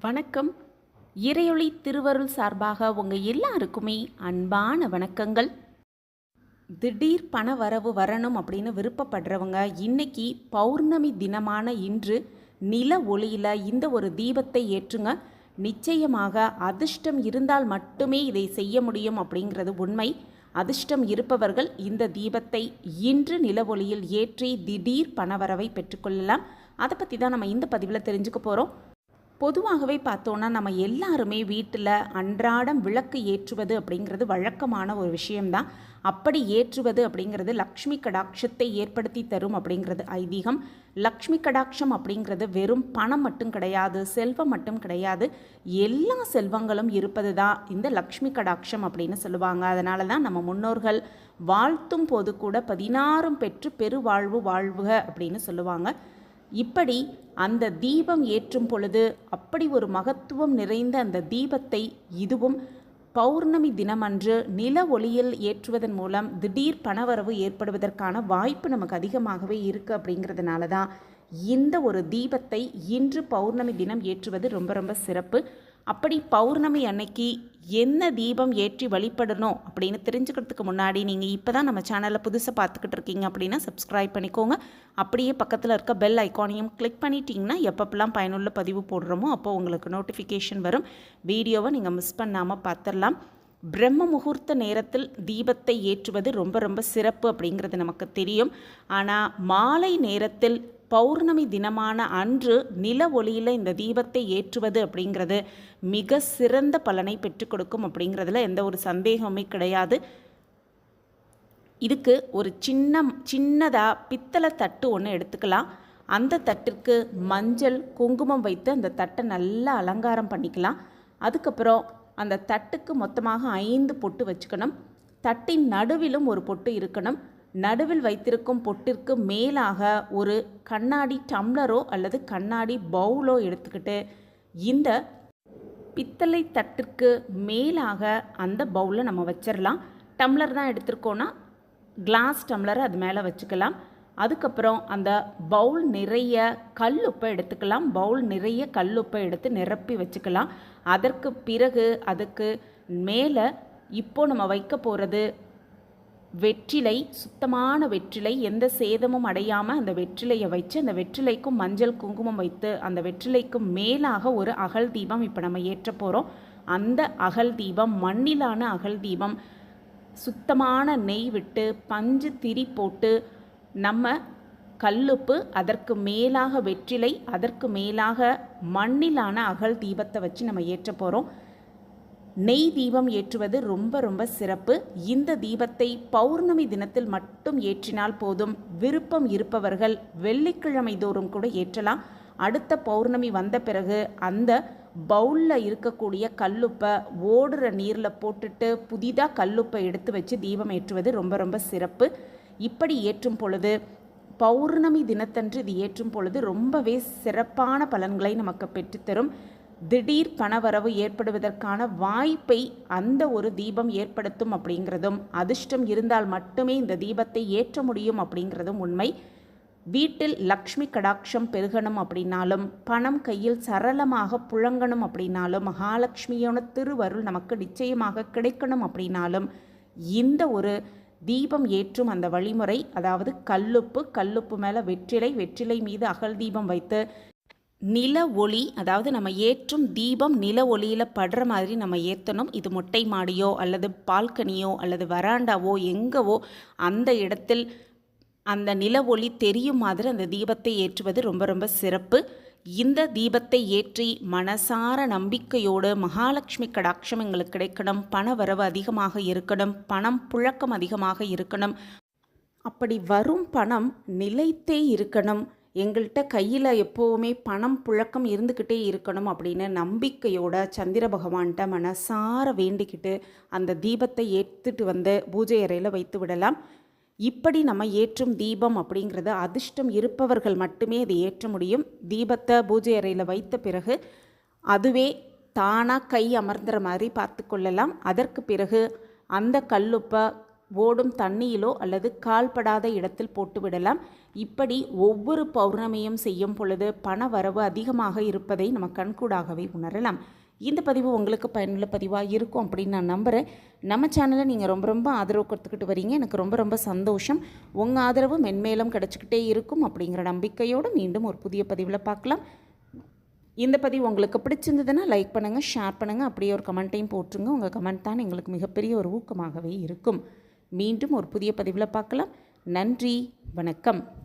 வணக்கம். இறையொளி திருவருள் சார்பாக உங்கள் எல்லாருக்குமே அன்பான வணக்கங்கள். திடீர் பண வரவு வரணும் அப்படின்னு விருப்பப்படுறவங்க இன்னைக்கு பௌர்ணமி தினமான இன்று நில ஒளியில் இந்த ஒரு தீபத்தை ஏற்றுங்க. நிச்சயமாக அதிர்ஷ்டம் இருந்தால் மட்டுமே இதை செய்ய முடியும் அப்படிங்கிறது உண்மை. அதிர்ஷ்டம் இருப்பவர்கள் இந்த தீபத்தை இன்று நில ஒளியில் ஏற்றி திடீர் பணவரவை பெற்றுக்கொள்ளலாம். அதை பற்றி தான் நம்ம இந்த பதிவில் தெரிஞ்சுக்க போகிறோம். பொதுவாகவே பார்த்தோன்னா நம்ம எல்லாருமே வீட்டில் அன்றாடம் விளக்கு ஏற்றுவது அப்படிங்கிறது வழக்கமான ஒரு விஷயம்தான். அப்படி ஏற்றுவது அப்படிங்கிறது லக்ஷ்மி கடாட்சத்தை ஏற்படுத்தி தரும் அப்படிங்கிறது ஐதீகம். லக்ஷ்மி கடாட்சம் அப்படிங்கிறது வெறும் பணம் மட்டும் கிடையாது, செல்வம் மட்டும் கிடையாது, எல்லா செல்வங்களும் இருப்பது தான் இந்த லக்ஷ்மி கடாட்சம் அப்படின்னு சொல்லுவாங்க. அதனால தான் நம்ம முன்னோர்கள் வாழ்த்தும் போது கூட 16 பெற்று பெருவாழ்வு வாழ்வுக அப்படின்னு சொல்லுவாங்க. இப்படி அந்த தீபம் ஏற்றும் பொழுது அப்படி ஒரு மகத்துவம் நிறைந்த அந்த தீபத்தை இதுவும் பௌர்ணமி தினமன்று நில ஒளியில் ஏற்றுவதன் மூலம் திடீர் பணவரவு ஏற்படுவதற்கான வாய்ப்பு நமக்கு அதிகமாகவே இருக்குது. அப்படிங்கிறதுனால தான் இந்த ஒரு தீபத்தை இன்று பௌர்ணமி தினம் ஏற்றுவது ரொம்ப ரொம்ப சிறப்பு. அப்படி பௌர்ணமி அன்னைக்கு என்ன தீபம் ஏற்றி வழிபடணும் அப்படின்னு தெரிஞ்சுக்கிறதுக்கு முன்னாடி நீங்கள் இப்போ தான் நம்ம சேனலில் புதுசாக பார்த்துக்கிட்டு இருக்கீங்க அப்படின்னா சப்ஸ்கிரைப் பண்ணிக்கோங்க. அப்படியே பக்கத்தில் இருக்க பெல் ஐக்கானையும் கிளிக் பண்ணிட்டீங்கன்னா எப்பப்பெல்லாம் பயனுள்ள பதிவு போடுறோமோ அப்போ உங்களுக்கு நோட்டிஃபிகேஷன் வரும். வீடியோவை நீங்கள் மிஸ் பண்ணாமல் பார்த்துடலாம். பிரம்ம முகூர்த்த நேரத்தில் தீபத்தை ஏற்றுவது ரொம்ப ரொம்ப சிறப்பு அப்படிங்கிறது நமக்கு தெரியும். ஆனால் மாலை நேரத்தில் பௌர்ணமி தினமான அன்று நில ஒளியில் இந்த தீபத்தை ஏற்றுவது அப்படிங்கிறது மிக சிறந்த பலனை பெற்றுக் கொடுக்கும் அப்படிங்கிறதுல எந்த ஒரு சந்தேகமே கிடையாது. இதுக்கு ஒரு சின்னதாக பித்தளை தட்டு ஒன்று எடுத்துக்கலாம். அந்த தட்டிற்கு மஞ்சள் குங்குமம் வைத்து அந்த தட்டை நல்லா அலங்காரம் பண்ணிக்கலாம். அதுக்கப்புறம் அந்த தட்டுக்கு மொத்தமாக 5 பொட்டு வச்சுக்கணும். தட்டின் நடுவிலும் ஒரு பொட்டு இருக்கணும். நடுவில் வைத்திருக்கும் பொட்டிற்கு மேலாக ஒரு கண்ணாடி டம்ளரோ அல்லது கண்ணாடி பவுலோ எடுத்துக்கிட்டு இந்த பித்தளை தட்டிற்கு மேலாக அந்த பவுலை நம்ம வச்சிடலாம். டம்ளர் தான் எடுத்திருக்கோன்னா கிளாஸ் டம்ளரை அது மேலே வச்சுக்கலாம். அதுக்கப்புறம் அந்த பவுல் நிறைய கல்லுப்பை எடுத்துக்கலாம். பவுல் நிறைய கல்லுப்பை எடுத்து நிரப்பி வச்சுக்கலாம். அதற்கு பிறகு அதுக்கு மேலே இப்போது நம்ம வைக்க போகிறது வெற்றிலை, சுத்தமான வெற்றிலை, எந்த சேதமும் அடையாமல் அந்த வெற்றிலையை வச்சு அந்த வெற்றிலைக்கும் மஞ்சள் குங்குமம் வைத்து அந்த வெற்றிலைக்கும் மேலாக ஒரு அகல் தீபம் இப்போ நம்ம ஏற்ற போகிறோம். அந்த அகல் தீபம் மண்ணிலான அகல் தீபம், சுத்தமான நெய் விட்டு பஞ்சு திரி போட்டு நம்ம கல்லுப்பு, அதற்கு மேலாக வெற்றிலை, அதற்கு மேலாக மண்ணிலான அகல் தீபத்தை வச்சு நம்ம ஏற்ற போகிறோம். நெய் தீபம் ஏற்றுவது ரொம்ப ரொம்ப சிறப்பு. இந்த தீபத்தை பௌர்ணமி தினத்தில் மட்டும் ஏற்றினால் போதும். விருப்பம் இருப்பவர்கள் வெள்ளிக்கிழமை தோறும் கூட ஏற்றலாம். அடுத்த பௌர்ணமி வந்த பிறகு அந்த பவுலில் இருக்கக்கூடிய கல்லுப்பை ஓடுற நீரில் போட்டுட்டு புதிதாக கல்லுப்பை எடுத்து வச்சு தீபம் ஏற்றுவது ரொம்ப ரொம்ப சிறப்பு. இப்படி ஏற்றும் பொழுது பௌர்ணமி தினத்தன்று இது ஏற்றும் பொழுது ரொம்பவே சிறப்பான பலன்களை நமக்கு பெற்றுத்தரும். திடீர் பணவரவு ஏற்படுவதற்கான வாய்ப்பை அந்த ஒரு தீபம் ஏற்படுத்தும் அப்படிங்கிறதும், அதிர்ஷ்டம் இருந்தால் மட்டுமே இந்த தீபத்தை ஏற்ற முடியும் அப்படிங்கிறதும் உண்மை. வீட்டில் லக்ஷ்மி கடாட்சம் பெருகணும் அப்படின்னாலும், பணம் கையில் சரளமாக புழங்கணும் அப்படின்னாலும், மகாலட்சுமியோட திருவருள் நமக்கு நிச்சயமாக கிடைக்கணும் அப்படின்னாலும் இந்த ஒரு தீபம் ஏற்றும் அந்த வழிமுறை, அதாவது கல்லுப்பு மேலே வெற்றிலை, வெற்றிலை மீது அகல் தீபம் வைத்து நில ஒளி, அதாவது நம்ம ஏற்றும் தீபம் நில ஒளியில் படுற மாதிரி நம்ம ஏற்றணும். இது மொட்டை மாடியோ அல்லது பால்கனியோ அல்லது வராண்டாவோ எங்கவோ அந்த இடத்தில் அந்த நில ஒளி தெரியும் மாதிரி அந்த தீபத்தை ஏற்றுவது ரொம்ப ரொம்ப சிறப்பு. இந்த தீபத்தை ஏற்றி மனசார நம்பிக்கையோடு மகாலட்சுமி கடாட்சம் எங்களுக்கு கிடைக்கணும், பண வரவு அதிகமாக இருக்கணும், பணம் புழக்கம் அதிகமாக இருக்கணும், அப்படி வரும் பணம் நிலைத்தே இருக்கணும், எங்கள்கிட்ட கையில் எப்போவுமே பணம் புழக்கம் இருந்துக்கிட்டே இருக்கணும் அப்படின்னு நம்பிக்கையோட சந்திர பகவான்கிட்ட மனசார வேண்டிக்கிட்டு அந்த தீபத்தை ஏற்றுட்டு வந்து பூஜை அறையில் வைத்து விடலாம். இப்படி நம்ம ஏற்றும் தீபம் அப்படிங்கிறது அதிர்ஷ்டம் இருப்பவர்கள் மட்டுமே அதை ஏற்ற முடியும். தீபத்தை பூஜை அறையில் வைத்த பிறகு அதுவே தானாக கை அமர்ந்துற மாதிரி பார்த்து கொள்ளலாம். அதற்கு பிறகு அந்த கல்லுப்பை ஓடும் தண்ணியிலோ அல்லது கால்படாத இடத்தில் போட்டு விடலாம். இப்படி ஒவ்வொரு பௌர்ணமியும் செய்யும் பொழுது பண வரவு அதிகமாக இருப்பதை நம்ம கண்கூடாகவே உணரலாம். இந்த பதிவு உங்களுக்கு பயனுள்ள பதிவாக இருக்கும் அப்படின்னு நான் நம்புகிறேன். நம்ம சேனலை நீங்கள் ரொம்ப ஆதரவு கொடுத்துக்கிட்டு வரீங்க. எனக்கு ரொம்ப சந்தோஷம். உங்கள் ஆதரவு மென்மேலும் கிடச்சிக்கிட்டே இருக்கும் அப்படிங்கிற நம்பிக்கையோடு மீண்டும் ஒரு புதிய பதிவில் பார்க்கலாம். இந்த பதிவு உங்களுக்கு பிடிச்சிருந்ததுன்னா லைக் பண்ணுங்கள், ஷேர் பண்ணுங்கள், அப்படியே ஒரு கமெண்ட்டையும் போட்டுருங்க. உங்கள் கமெண்ட் தான் எங்களுக்கு மிகப்பெரிய ஒரு ஊக்கமாகவே இருக்கும். மீண்டும் ஒரு புதிய பதிவில் பார்க்கலாம். நன்றி, வணக்கம்.